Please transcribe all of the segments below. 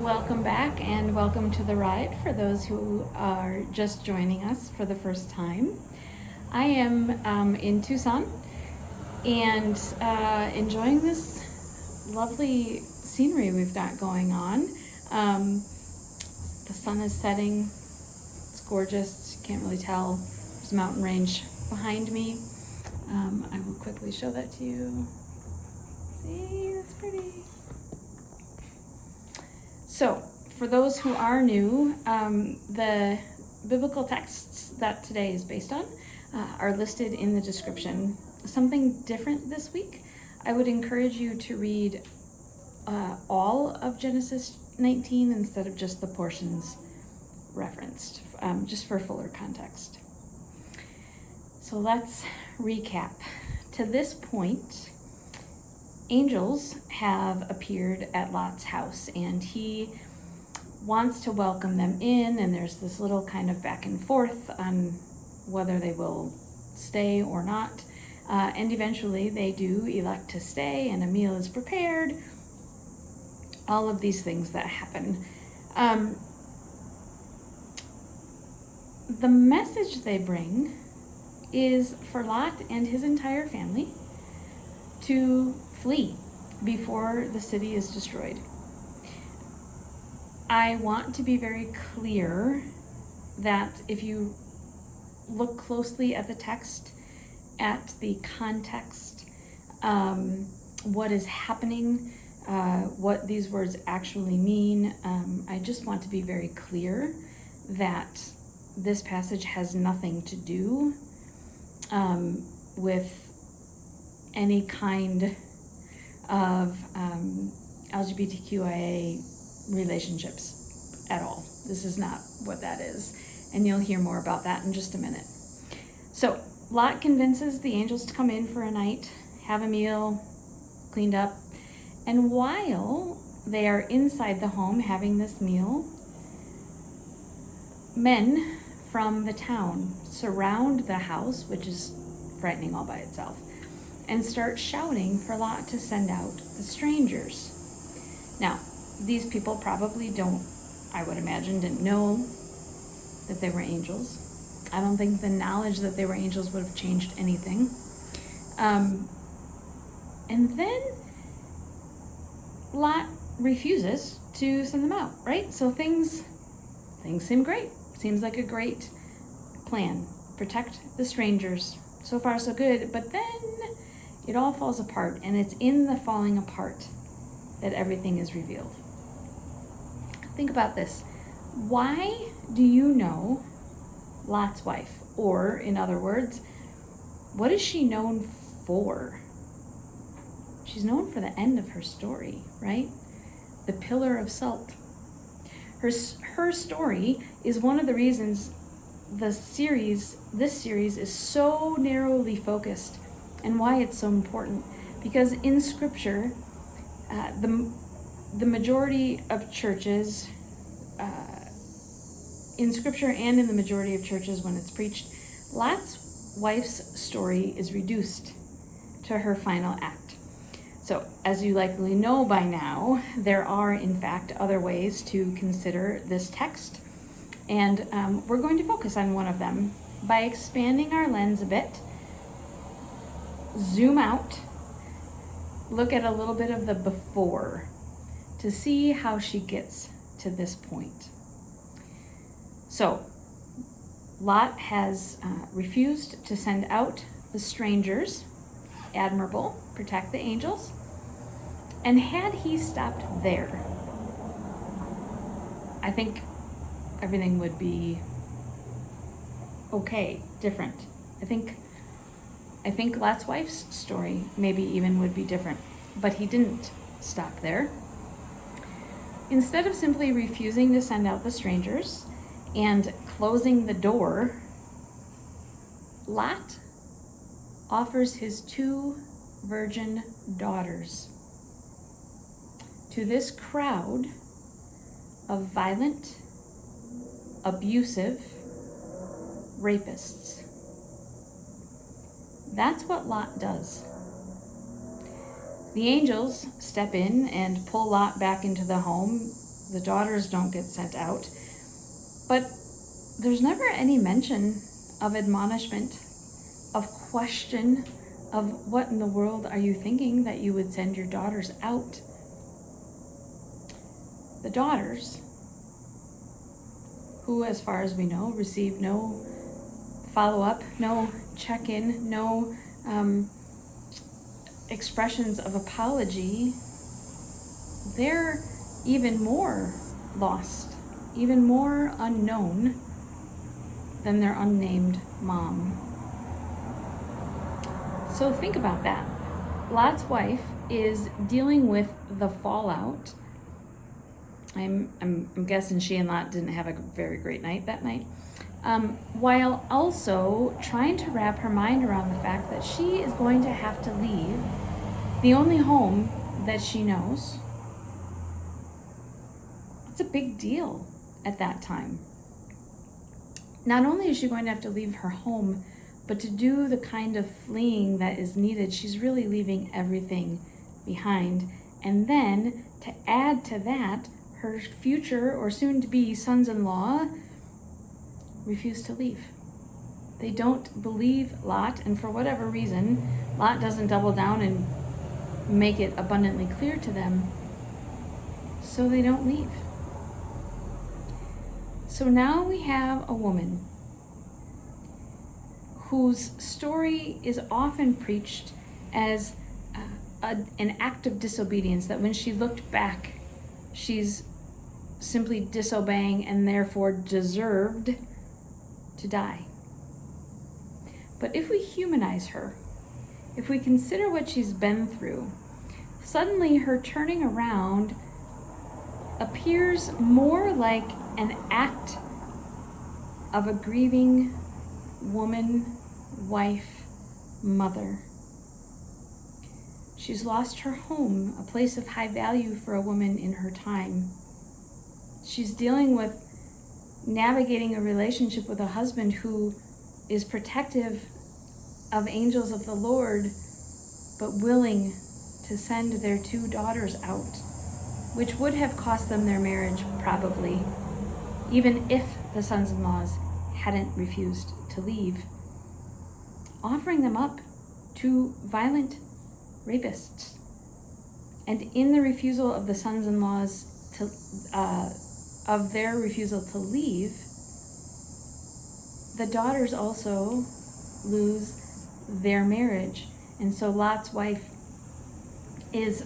Welcome back and welcome to the ride for those who are just joining us for the first time. I am in Tucson and enjoying this lovely scenery we've got going on. The sun is setting, it's gorgeous, you can't really tell. There's a mountain range behind me. I will quickly show that to you. See, that's pretty. So, for those who are new, the biblical texts that today is based on are listed in the description. Something different this week, I would encourage you to read all of Genesis 19 instead of just the portions referenced, just for fuller context. So let's recap. To this point, angels have appeared at Lot's house, and he wants to welcome them in, and there's this little kind of back and forth on whether they will stay or not. And eventually they do elect to stay, and a meal is prepared. All of these things that happen. The message they bring is for Lot and his entire family to flee before the city is destroyed. I want to be very clear that if you look closely at the text, at the context, what is happening, what these words actually mean, I just want to be very clear that this passage has nothing to do with any kind of LGBTQIA relationships at all. This is not what that is. And you'll hear more about that in just a minute. So Lot convinces the angels to come in for a night, have a meal, cleaned up. And while they are inside the home having this meal, men from the town surround the house, which is frightening all by itself, and start shouting for Lot to send out the strangers. Now, these people probably I would imagine, didn't know that they were angels. I don't think the knowledge that they were angels would have changed anything. And then Lot refuses to send them out, right? So things seem great. Seems like a great plan. Protect the strangers. So far, so good. But then it all falls apart, and it's in the falling apart that everything is revealed. Think about this. Why do you know Lot's wife? Or, in other words, what is she known for? She's known for the end of her story, right? The pillar of salt. Her story is one of the reasons this series is so narrowly focused, and why it's so important. Because in Scripture, the majority of churches, in Scripture and in the majority of churches when it's preached, Lot's wife's story is reduced to her final act. So, as you likely know by now, there are in fact other ways to consider this text, and we're going to focus on one of them by expanding our lens a bit, zoom out, look at a little bit of the before to see how she gets to this point. So, Lot has refused to send out the strangers. Admirable, protect the angels. And had he stopped there, I think everything would be okay, different. I think Lot's wife's story maybe even would be different, but he didn't stop there. Instead of simply refusing to send out the strangers and closing the door, Lot offers his 2 virgin daughters to this crowd of violent, abusive rapists. That's what Lot does. The angels step in and pull Lot back into the home, The daughters don't get sent out. But there's never any mention of admonishment, of question, of what in the world are you thinking that you would send your daughters out? The daughters, who, as far as we know, receive no follow-up, no check-in, no expressions of apology, they're even more lost, even more unknown than their unnamed mom. So think about that. Lot's wife is dealing with the fallout. I'm guessing she and Lot didn't have a very great night that night. While also trying to wrap her mind around the fact that she is going to have to leave the only home that she knows. It's a big deal at that time. Not only is she going to have to leave her home, but to do the kind of fleeing that is needed, she's really leaving everything behind. And then, to add to that, her future or soon-to-be sons-in-law refuse to leave. They don't believe Lot, and for whatever reason, Lot doesn't double down and make it abundantly clear to them, so they don't leave. So now we have a woman whose story is often preached as an act of disobedience, that when she looked back, she's simply disobeying and therefore deserved to die. But if we humanize her, if we consider what she's been through, suddenly her turning around appears more like an act of a grieving woman, wife, mother. She's lost her home, a place of high value for a woman in her time. She's dealing with navigating a relationship with a husband who is protective of angels of the Lord, but willing to send their 2 daughters out, which would have cost them their marriage probably, even if the sons-in-laws hadn't refused to leave, offering them up to violent rapists. And in the refusal of the sons-in-laws of their refusal to leave, the daughters also lose their marriage. And so Lot's wife is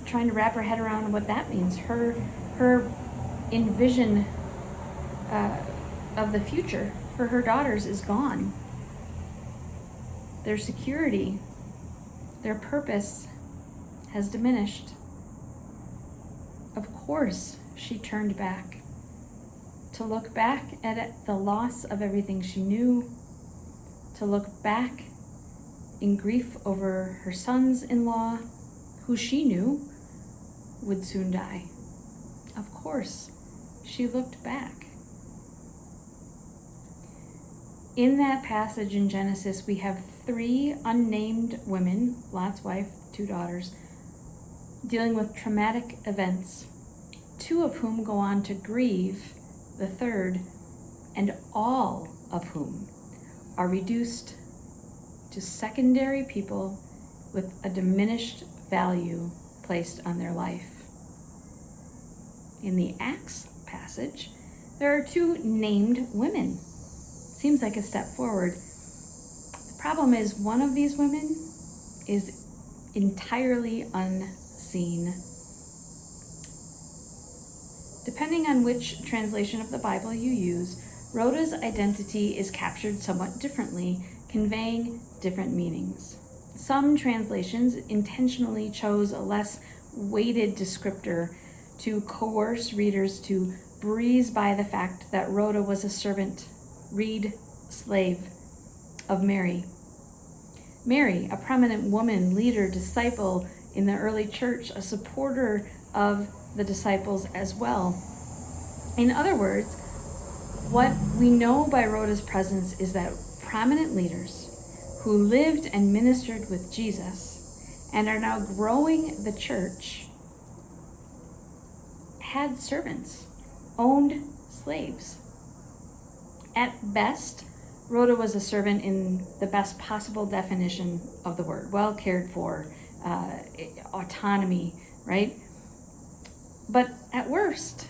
trying to wrap her head around what that means. Her envision of the future for her daughters is gone. Their security, their purpose has diminished. Of course, she turned back, to look back at the loss of everything she knew, to look back in grief over her sons-in-law, who she knew would soon die. Of course, she looked back. In that passage in Genesis, we have 3 unnamed women, Lot's wife, 2 daughters, dealing with traumatic events, 2 of whom go on to grieve the 3rd, and all of whom are reduced to secondary people with a diminished value placed on their life. In the Acts passage, there are 2 named women. Seems like a step forward. The problem is one of these women is entirely unseen. Depending on which translation of the Bible you use, Rhoda's identity is captured somewhat differently, conveying different meanings. Some translations intentionally chose a less weighted descriptor to coerce readers to breeze by the fact that Rhoda was a servant, read slave, of Mary. Mary, a prominent woman, leader, disciple in the early church, a supporter of the disciples as well. In other words, what we know by Rhoda's presence is that prominent leaders who lived and ministered with Jesus and are now growing the church had servants, owned slaves. At best, Rhoda was a servant in the best possible definition of the word, well cared for, autonomy, right? But at worst,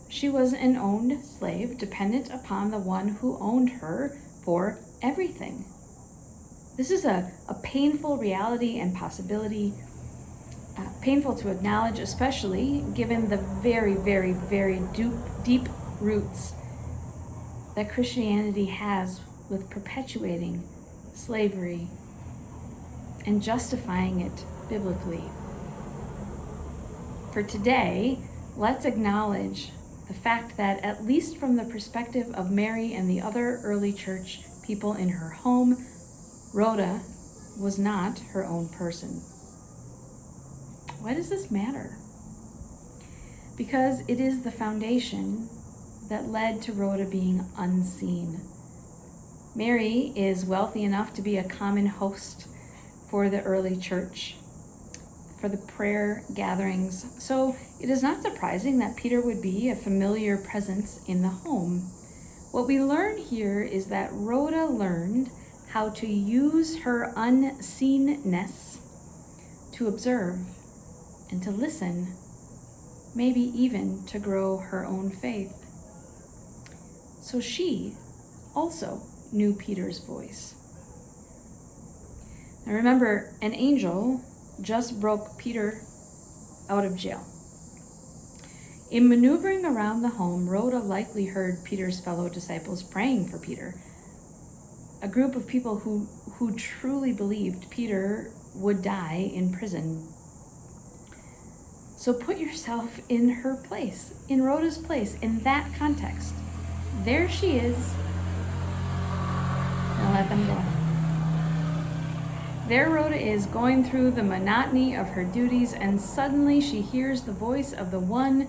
she was an owned slave, dependent upon the one who owned her for everything. This is a painful reality and possibility, painful to acknowledge, especially given the very, very, very deep roots that Christianity has with perpetuating slavery and justifying it biblically. For today, let's acknowledge the fact that, at least from the perspective of Mary and the other early church people in her home, Rhoda was not her own person. Why does this matter? Because it is the foundation that led to Rhoda being unseen. Mary is wealthy enough to be a common host for the early church, for the prayer gatherings. So it is not surprising that Peter would be a familiar presence in the home. What we learn here is that Rhoda learned how to use her unseenness to observe and to listen, maybe even to grow her own faith. So she also knew Peter's voice. Now remember, an angel just broke Peter out of jail. In maneuvering around the home, Rhoda likely heard Peter's fellow disciples praying for Peter, a group of people who truly believed Peter would die in prison. So put yourself in her place, in Rhoda's place, in that context. There she is. Now let them go. There Rhoda is, going through the monotony of her duties, and suddenly she hears the voice of the one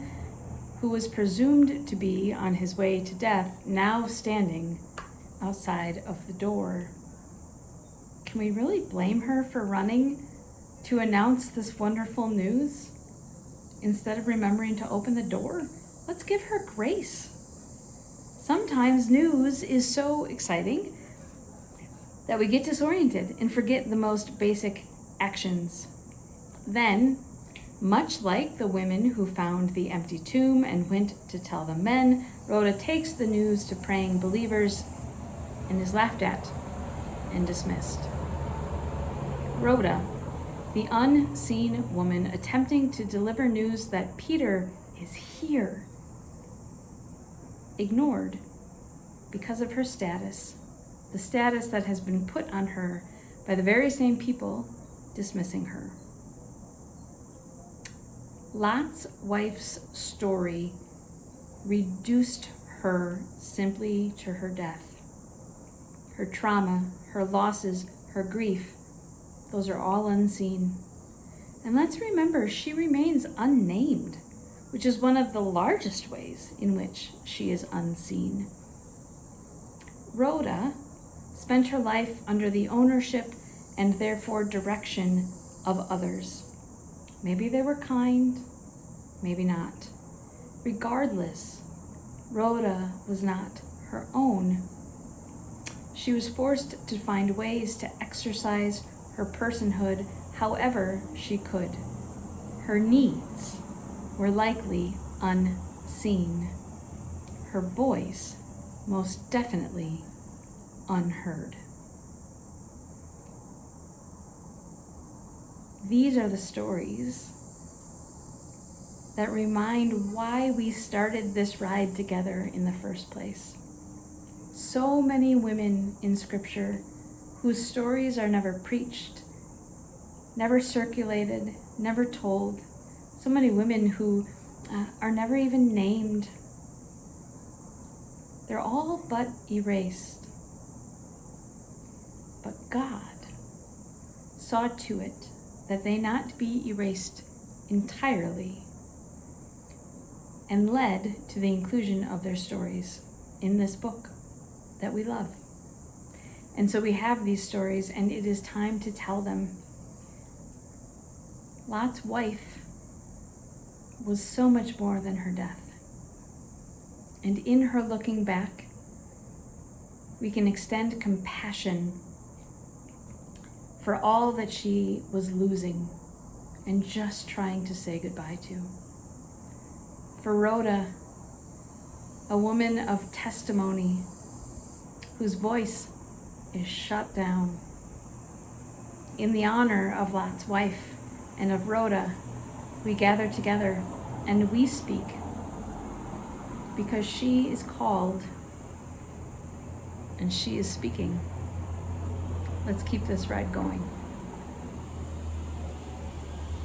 who was presumed to be on his way to death, now standing outside of the door. Can we really blame her for running to announce this wonderful news instead of remembering to open the door? Let's give her grace. Sometimes news is so exciting that we get disoriented and forget the most basic actions. Then, much like the women who found the empty tomb and went to tell the men, Rhoda takes the news to praying believers and is laughed at and dismissed. Rhoda, the unseen woman, attempting to deliver news that Peter is here, ignored because of her status, the status that has been put on her by the very same people dismissing her. Lot's wife's story reduced her simply to her death. Her trauma, her losses, her grief, those are all unseen. And let's remember, she remains unnamed, which is one of the largest ways in which she is unseen. Rhoda spent her life under the ownership and therefore direction of others. Maybe they were kind, maybe not. Regardless, Rhoda was not her own. She was forced to find ways to exercise her personhood however she could. Her needs were likely unseen. Her voice most definitely unheard. These are the stories that remind why we started this ride together in the first place. So many women in Scripture whose stories are never preached, never circulated, never told. So many women who are never even named. They're all but erased. But God saw to it that they not be erased entirely, and led to the inclusion of their stories in this book that we love. And so we have these stories, and it is time to tell them. Lot's wife was so much more than her death. And in her looking back, we can extend compassion for all that she was losing and just trying to say goodbye to. For Rhoda, a woman of testimony whose voice is shut down. In the honor of Lot's wife and of Rhoda, we gather together and we speak because she is called and she is speaking. Let's keep this ride going.